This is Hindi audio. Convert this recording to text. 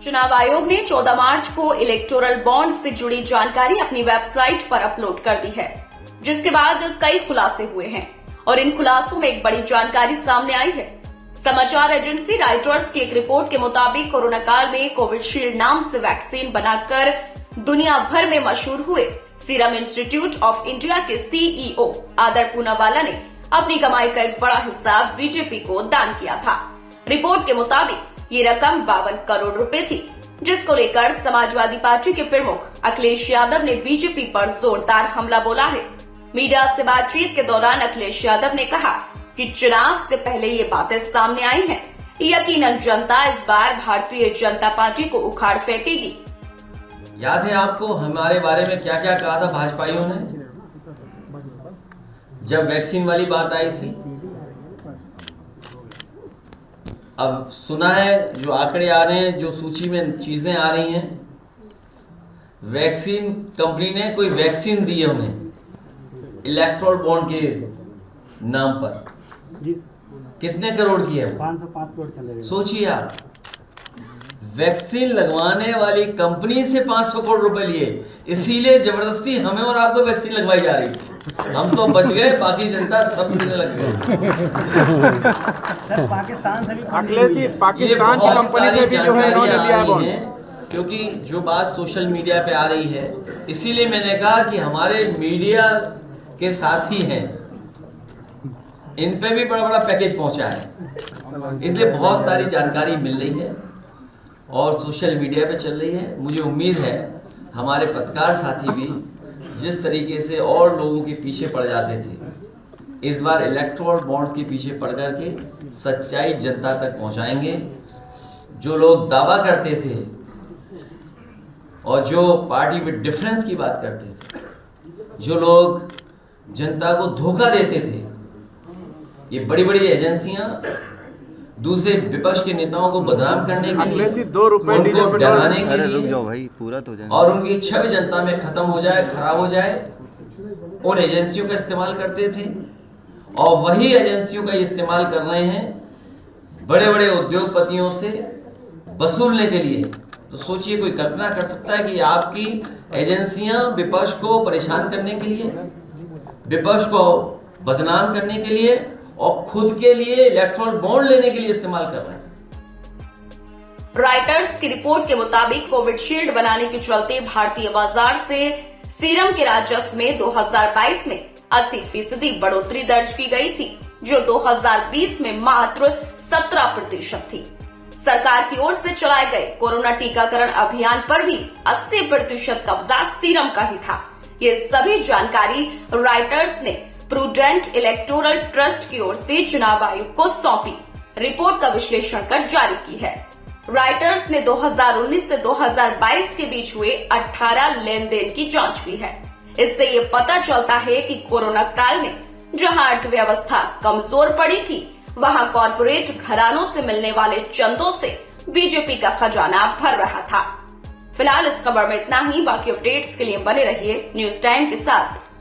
चुनाव आयोग ने 14 मार्च को इलेक्टोरल बॉन्ड से जुड़ी जानकारी अपनी वेबसाइट पर अपलोड कर दी है, जिसके बाद कई खुलासे हुए हैं और इन खुलासों में एक बड़ी जानकारी सामने आई है। समाचार एजेंसी रॉयटर्स की एक रिपोर्ट के मुताबिक कोरोना काल में कोविशील्ड नाम से वैक्सीन बनाकर दुनिया भर में मशहूर हुए सीरम इंस्टीट्यूट ऑफ इंडिया के सीईओ आदर पूनावाला ने अपनी कमाई का एक बड़ा हिस्सा बीजेपी को दान किया था। रिपोर्ट के मुताबिक ये रकम 52 करोड़ रुपए थी, जिसको लेकर समाजवादी पार्टी के प्रमुख अखिलेश यादव ने बीजेपी पर जोरदार हमला बोला है। मीडिया से बातचीत के दौरान अखिलेश यादव ने कहा कि चुनाव से पहले ये बातें सामने आई हैं। यकीनन जनता इस बार भारतीय जनता पार्टी को उखाड़ फेंकेगी। याद है आपको हमारे बारे में क्या क्या कहा था भाजपाइयों ने जब वैक्सीन वाली बात आई थी? अब सुना है जो आंकड़े आ रहे हैं, जो सूची में चीजें आ रही हैं, वैक्सीन कंपनी ने कोई वैक्सीन दी है उन्हें इलेक्ट्रोल बॉन्ड के नाम पर। कितने करोड़ की है? 505 करोड़ चले गए। सोचिए आप, वैक्सीन लगवाने वाली कंपनी से 500 करोड़ रुपए लिए, इसीलिए जबरदस्ती हमें और आपको वैक्सीन लगवाई जा रही थी। हम तो बच गए, बाकी जनता सब मिलने लग गए। पाकिस्तान से भी पाकिस्तान की कंपनी से भी जो है इन्होंने लिया है, क्योंकि जो बात सोशल मीडिया पे आ रही है, इसीलिए मैंने कहा कि हमारे मीडिया के साथी हैं, इन पे भी बड़ा बड़ा पैकेज पहुंचा है, इसलिए बहुत सारी जानकारी मिल रही है और सोशल मीडिया पे चल रही है। मुझे उम्मीद है हमारे पत्रकार साथी भी जिस तरीके से और लोगों के पीछे पड़ जाते थे, इस बार इलेक्टोरल बॉन्ड्स के पीछे पड़ करके सच्चाई जनता तक पहुंचाएंगे। जो लोग दावा करते थे और जो पार्टी विद डिफरेंस की बात करते थे, जो लोग जनता को धोखा देते थे, ये बड़ी बड़ी एजेंसियां दूसरे विपक्ष के नेताओं को बदनाम करने के लिए, उनको डराने के लिए और उनकी छवि जनता में खत्म हो जाए, खराब हो जाए, उन एजेंसियों का इस्तेमाल करते थे। और वही एजेंसियों का इस्तेमाल कर रहे हैं बड़े बड़े उद्योगपतियों से वसूलने के लिए। तो सोचिए, कोई कल्पना कर सकता है कि आपकी एजेंसियां विपक्ष को परेशान करने के लिए, विपक्ष को बदनाम करने के लिए और खुद के लिए इलेक्टोरल बॉन्ड लेने के लिए इस्तेमाल कर रहे हैं। रॉयटर्स की रिपोर्ट के मुताबिक कोविशील्ड बनाने के चलते भारतीय बाजार से सीरम के राजस्व में 2022 में 80% बढ़ोतरी दर्ज की गई थी, जो 2020 में मात्र 17% थी। सरकार की ओर से चलाए गए कोरोना टीकाकरण अभियान पर भी 80% कब्जा सीरम का ही था। ये सभी जानकारी रॉयटर्स ने प्रूडेंट इलेक्टोरल ट्रस्ट की ओर से चुनाव आयोग को सौंपी रिपोर्ट का विश्लेषण कर जारी की है। रॉयटर्स ने 2019 से 2022 के बीच हुए 18 लेन देन की जांच की है। इससे ये पता चलता है कि कोरोना काल में जहां अर्थव्यवस्था कमजोर पड़ी थी, वहां कॉर्पोरेट घरानों से मिलने वाले चंदों से बीजेपी का खजाना भर रहा था। फिलहाल इस खबर में इतना ही। बाकी अपडेट्स के लिए बने रहिए न्यूज टाइम के साथ।